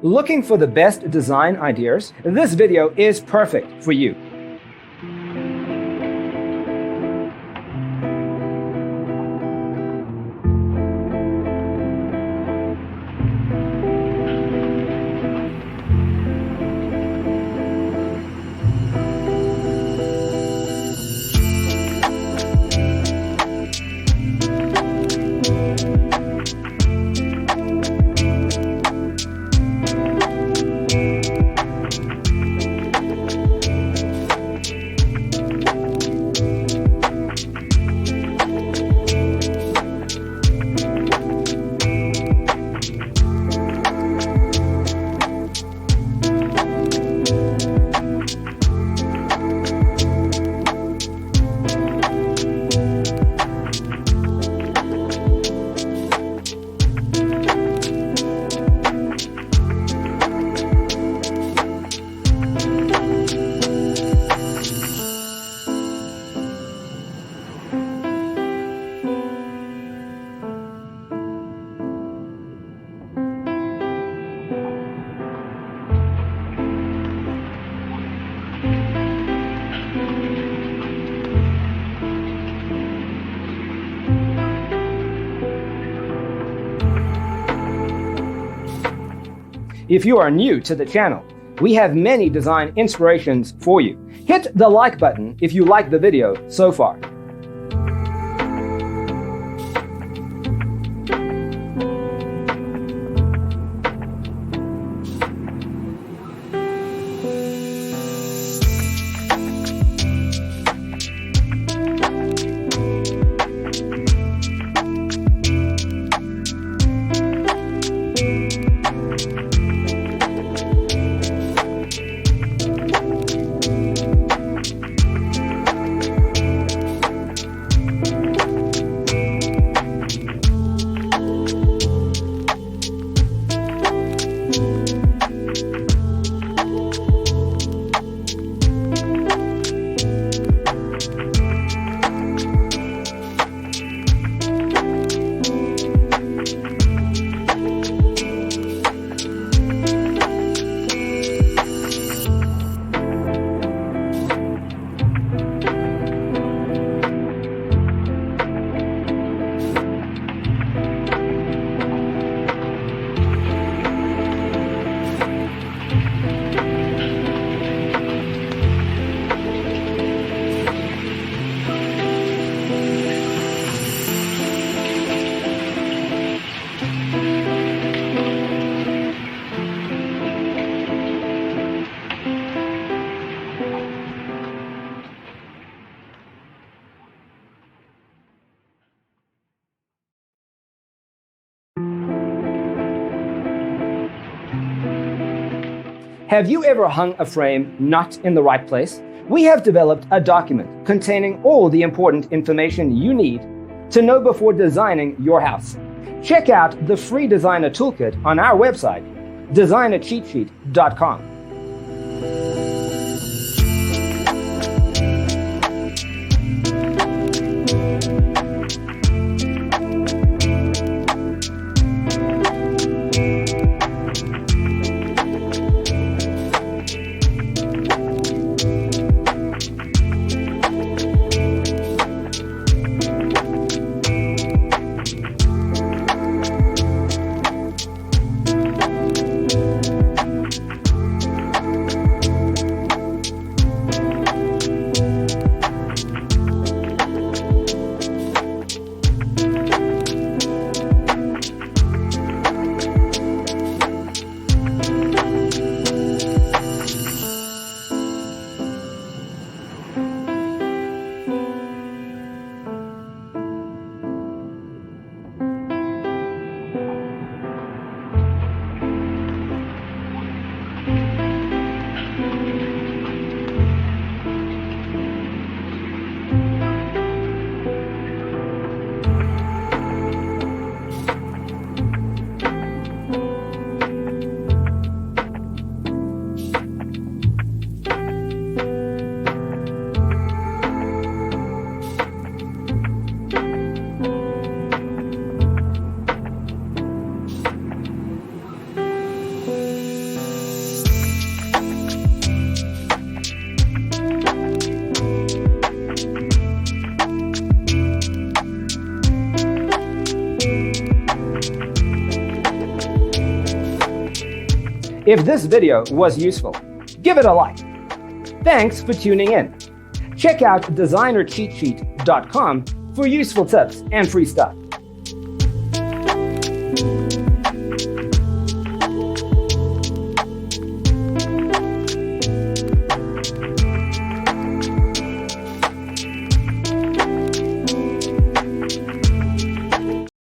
Looking for the best design ideas? This video is perfect for you. If you are new to the channel, we have many design inspirations for you. Hit the like button if you like the video so far. Have you ever hung a frame not in the right place? We have developed a document containing all the important information you need to know before designing your house. Check out the free designer toolkit on our website, designercheatsheet.com. If this video was useful, give it a like. Thanks for tuning in. Check out designercheatsheet.com for useful tips and free stuff.